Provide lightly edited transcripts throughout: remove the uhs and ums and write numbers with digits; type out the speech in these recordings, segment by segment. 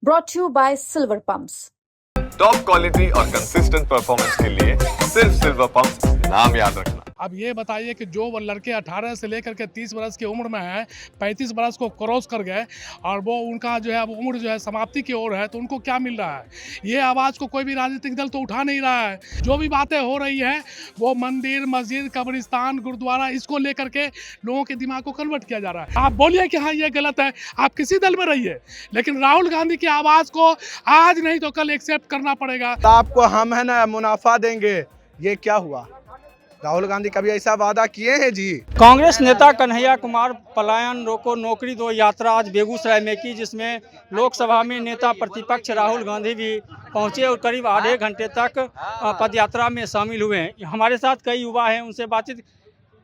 brought to you by Silver Pumps. Top quality और consistent performance के लिए सिर्फ सिल्वर पंप नाम याद रखना। अब ये बताइए कि जो वो लड़के 18 से लेकर के 30 बरस की उम्र में हैं, 35 बरस को क्रॉस कर गए और वो उनका जो है अब उम्र जो है समाप्ति की ओर है, तो उनको क्या मिल रहा है? ये आवाज़ को कोई भी राजनीतिक दल तो उठा नहीं रहा है। जो भी बातें हो रही हैं वो मंदिर, मस्जिद, कब्रिस्तान, गुरुद्वारा, इसको लेकर के लोगों के दिमाग को कन्वर्ट किया जा रहा है। आप बोलिए कि हाँ ये गलत है, आप किसी दल में रहिए, लेकिन राहुल गांधी की आवाज़ को आज नहीं तो कल एक्सेप्ट करना पड़ेगा। आपको हम है ना मुनाफा देंगे, ये क्या हुआ? राहुल गांधी कभी ऐसा वादा किए हैं जी? कांग्रेस नेता कन्हैया कुमार पलायन रोको नौकरी दो यात्रा आज बेगूसराय में की, जिसमें लोकसभा में नेता प्रतिपक्ष राहुल गांधी भी पहुंचे और करीब आधे घंटे तक पदयात्रा में शामिल हुए हैं। हमारे साथ कई युवा हैं, उनसे बातचीत।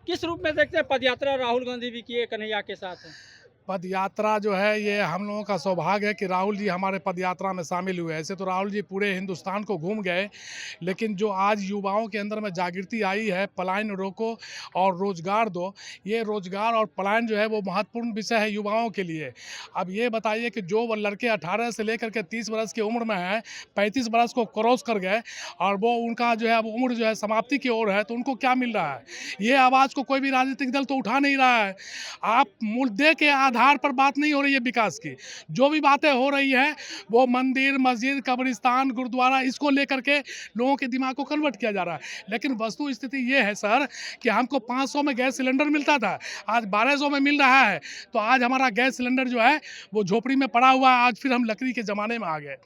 किस रूप में देखते हैं पदयात्रा राहुल गांधी भी किए कन्हैया के साथ? पद यात्रा जो है ये हम लोगों का सौभाग्य है कि राहुल जी हमारे पद यात्रा में शामिल हुए। ऐसे तो राहुल जी पूरे हिंदुस्तान को घूम गए, लेकिन जो आज युवाओं के अंदर में जागृति आई है, पलायन रोको और रोजगार दो, ये रोजगार और पलायन जो है वो महत्वपूर्ण विषय है युवाओं के लिए। अब ये बताइए कि जो वो लड़के 18 से लेकर के 30 बरस की उम्र में हैं, 35 बरस को क्रॉस कर गए और वो उनका जो है अब उम्र जो है समाप्ति की ओर है, तो उनको क्या मिल रहा है? ये आवाज़ को कोई भी राजनीतिक दल तो उठा नहीं रहा है। आप मुद्दे के आधार पर बात नहीं हो रही है विकास की। जो भी बातें हो रही है वो मंदिर, मस्जिद, कब्रिस्तान, गुरुद्वारा, इसको लेकर के लोगों के दिमाग को कन्वर्ट किया जा रहा है। लेकिन वस्तु स्थिति ये है सर कि हमको 500 में गैस सिलेंडर मिलता था, आज 1200 में मिल रहा है। तो आज हमारा गैस सिलेंडर जो है वो झोपड़ी में पड़ा हुआ है। आज फिर हम लकड़ी के ज़माने में आ गए,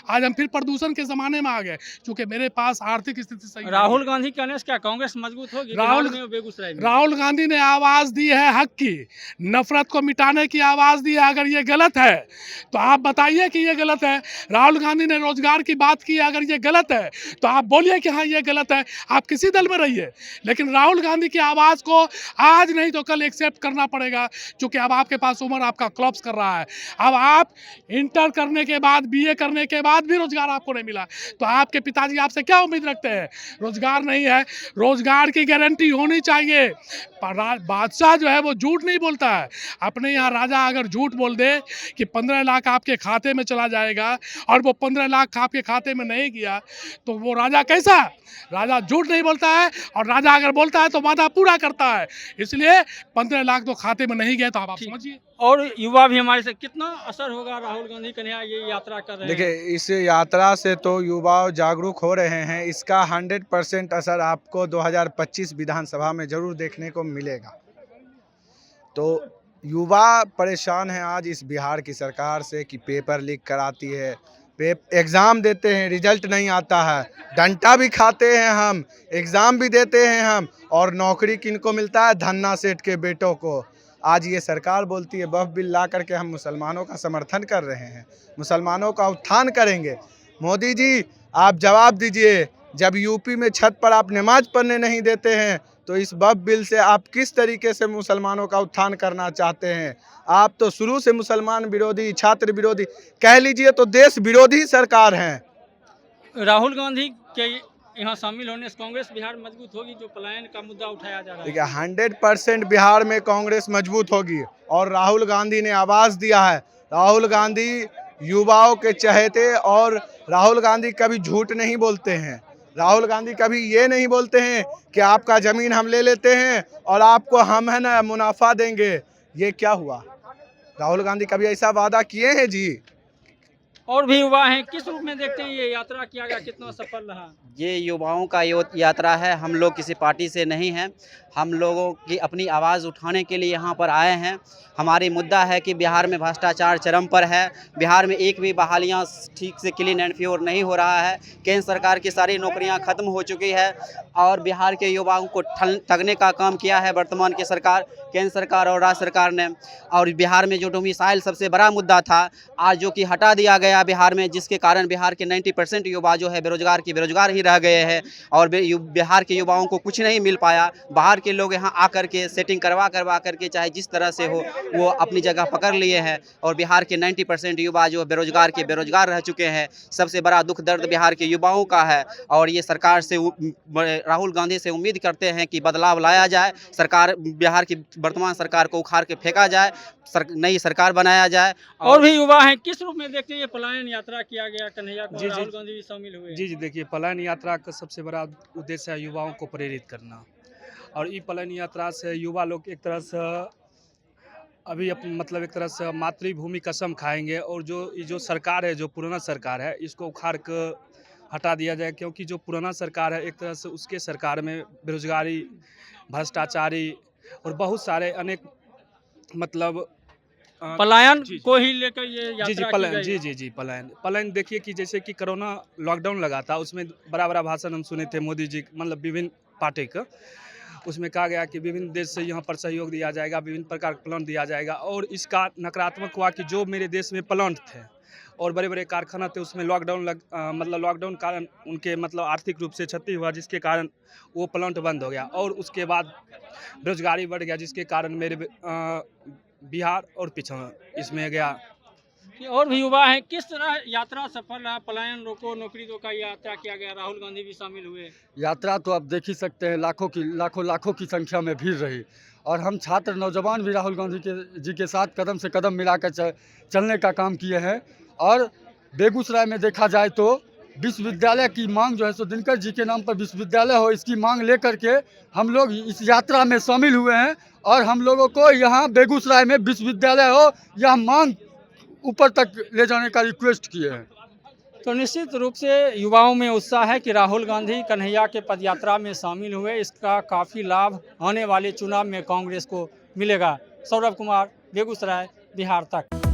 आज हम फिर प्रदूषण के ज़माने में आ गए, क्योंकि मेरे पास आर्थिक स्थिति सही। राहुल गांधी कहने से क्या कांग्रेस मजबूत होगी? बेगूसराय में राहुल गांधी ने आवाज़ दी है हक की, नफरत को मिटाने की आवाज़ दी है। अगर ये गलत है तो आप बताइए कि ये गलत है। राहुल गांधी ने रोजगार की बात की, अगर ये गलत है तो आप बोलिए कि हाँ ये गलत है, आप किसी दल में रहिए, लेकिन राहुल गांधी की आवाज़ को आज नहीं तो कल एक्सेप्ट करना पड़ेगा, क्योंकि अब आपके पास उम्र आपका क्लॉप्स कर रहा है। अब आप इंटर करने के बाद, BA करने के बाद भी रोजगार आपको नहीं मिला, तो आपके पिताजी आपसे क्या उम्मीद रखते हैं? रोजगार नहीं है, रोजगार की गारंटी होनी चाहिए। बादशाह जो है वो झूठ नहीं बोलता है। अपने यहाँ राजा अगर झूठ बोल दे कि 15 लाख आपके खाते में चला जाएगा और वो 15 लाख आपके खाते में नहीं गया, तो वो राजा कैसा? राजा झूठ नहीं बोलता है, और राजा अगर बोलता है तो वादा पूरा करता है। इसलिए 15 लाख तो खाते में नहीं गए, तो आप समझिए। और युवा भी हमारे से कितना असर होगा? राहुल गांधी कन्हैया ये यात्रा कर रहे हैं। देखिए, इस यात्रा से तो युवा जागरूक हो रहे हैं। इसका 100% असर आपको 2025 विधानसभा में जरूर देखने को मिलेगा। तो युवा परेशान हैं आज इस बिहार की सरकार से कि पेपर लीक कराती है, एग्ज़ाम देते हैं, रिजल्ट नहीं आता है, डंडा भी खाते हैं हम, एग्ज़ाम भी देते हैं हम, और नौकरी किनको मिलता है? धन्ना सेठ के बेटों को। आज ये सरकार बोलती है वक्फ बिल ला करके हम मुसलमानों का समर्थन कर रहे हैं, मुसलमानों का उत्थान करेंगे। मोदी जी आप जवाब दीजिए, जब यूपी में छत पर आप नमाज पढ़ने नहीं देते हैं, तो इस वक्फ बिल से आप किस तरीके से मुसलमानों का उत्थान करना चाहते हैं? आप तो शुरू से मुसलमान विरोधी, छात्र विरोधी, कह लीजिए तो देश विरोधी सरकार हैं। राहुल गांधी के यहाँ शामिल होने से कांग्रेस बिहार मजबूत होगी, जो पलायन का मुद्दा उठाया जा रहा है? देखिए, 100% बिहार में कांग्रेस मजबूत होगी, और राहुल गांधी ने आवाज़ दिया है। राहुल गांधी युवाओं के चहेते, और राहुल गांधी कभी झूठ नहीं बोलते हैं। राहुल गांधी कभी ये नहीं बोलते हैं कि आपका ज़मीन हम ले लेते हैं और आपको हम है ना मुनाफा देंगे। ये क्या हुआ? राहुल गांधी कभी ऐसा वादा किए हैं जी? और भी युवा हैं, किस रूप में देखते हैं ये यात्रा किया गया, कितना सफल रहा? ये युवाओं का यात्रा है। हम लोग किसी पार्टी से नहीं हैं, हम लोगों की अपनी आवाज़ उठाने के लिए यहाँ पर आए हैं। हमारी मुद्दा है कि बिहार में भ्रष्टाचार चरम पर है। बिहार में एक भी बहालियाँ ठीक से क्लीन एंड प्योर नहीं हो रहा है। केंद्र सरकार की सारी नौकरियाँ ख़त्म हो चुकी है, और बिहार के युवाओं को ठगने का काम किया है वर्तमान की सरकार, केंद्र सरकार और राज्य सरकार ने। और बिहार में जो डोमिसाइल सबसे बड़ा मुद्दा था, आज जो कि हटा दिया गया बिहार में, जिसके कारण बिहार के 90% युवा जो है बेरोजगार ही रह गए हैं, और बिहार के युवाओं को कुछ नहीं मिल पाया। बाहर के लोग यहाँ आकर के सेटिंग करवा करके चाहे जिस तरह से हो वो अपनी जगह पकड़ लिए हैं, और बिहार के 90% युवा जो बेरोजगार रह चुके हैं। सबसे बड़ा दुख दर्द बिहार के युवाओं का है, और ये सरकार से, राहुल गांधी से उम्मीद करते हैं कि बदलाव लाया जाए। सरकार बिहार की वर्तमान सरकार को उखाड़ के फेंका जाए, नई सरकार बनाया जाए। और भी युवा हैं, किस रूप में देखते हैं ये पलायन यात्रा किया गया कन्हैया को, जी, राहुल गांधी भी शामिल हुए? जी देखिए, पलायन यात्रा का सबसे बड़ा उद्देश्य है युवाओं को प्रेरित करना। और ई पलायन यात्रा से युवा लोग एक तरह से अभी मतलब एक तरह से मातृभूमि कसम खाएंगे। और जो सरकार है, जो पुराना सरकार है, इसको उखाड़ कर हटा दिया जाए, क्योंकि जो पुराना सरकार है एक तरह से उसके सरकार में बेरोजगारी, भ्रष्टाचारी और बहुत सारे अनेक मतलब पलायन जी, को ही लेकर ये यात्रा जी की पलायन, गई है। जी पलायन देखिए कि जैसे कि कोरोना लॉकडाउन लगा था, उसमें बड़ा बड़ा भाषण हम सुने थे मोदी जी, मतलब विभिन्न पार्टी का। उसमें कहा गया कि विभिन्न देश से यहाँ पर सहयोग दिया जाएगा, विभिन्न प्रकार का प्लांट दिया जाएगा। और इसका नकारात्मक हुआ कि जो मेरे देश में प्लांट थे और बड़े बड़े कारखाना थे, उसमें मतलब लॉकडाउन कारण उनके मतलब आर्थिक रूप से क्षति हुआ, जिसके कारण वो प्लांट बंद हो गया। और उसके बाद बेरोजगारी बढ़ गया, जिसके कारण मेरे बिहार और पिछड़ा इसमें गया। और भी युवा हैं, किस तरह यात्रा सफल रहा? पलायन रोको नौकरी दो का यात्रा किया गया, राहुल गांधी भी शामिल हुए। यात्रा तो आप देख ही सकते हैं, लाखों की संख्या में भीड़ रही। और हम छात्र नौजवान भी राहुल गांधी जी के साथ कदम से कदम मिलाकर चलने का काम किए हैं। और बेगूसराय में देखा जाए तो विश्वविद्यालय की मांग जो है सो दिनकर जी के नाम पर विश्वविद्यालय हो, इसकी मांग लेकर के हम लोग इस यात्रा में शामिल हुए हैं। और हम लोगों को यहाँ बेगूसराय में विश्वविद्यालय हो, यह मांग ऊपर तक ले जाने का रिक्वेस्ट किए हैं। तो निश्चित रूप से युवाओं में उत्साह है कि राहुल गांधी कन्हैया के पदयात्रा में शामिल हुए, इसका काफ़ी लाभ आने वाले चुनाव में कांग्रेस को मिलेगा। सौरभ कुमार, बेगूसराय, बिहार तक।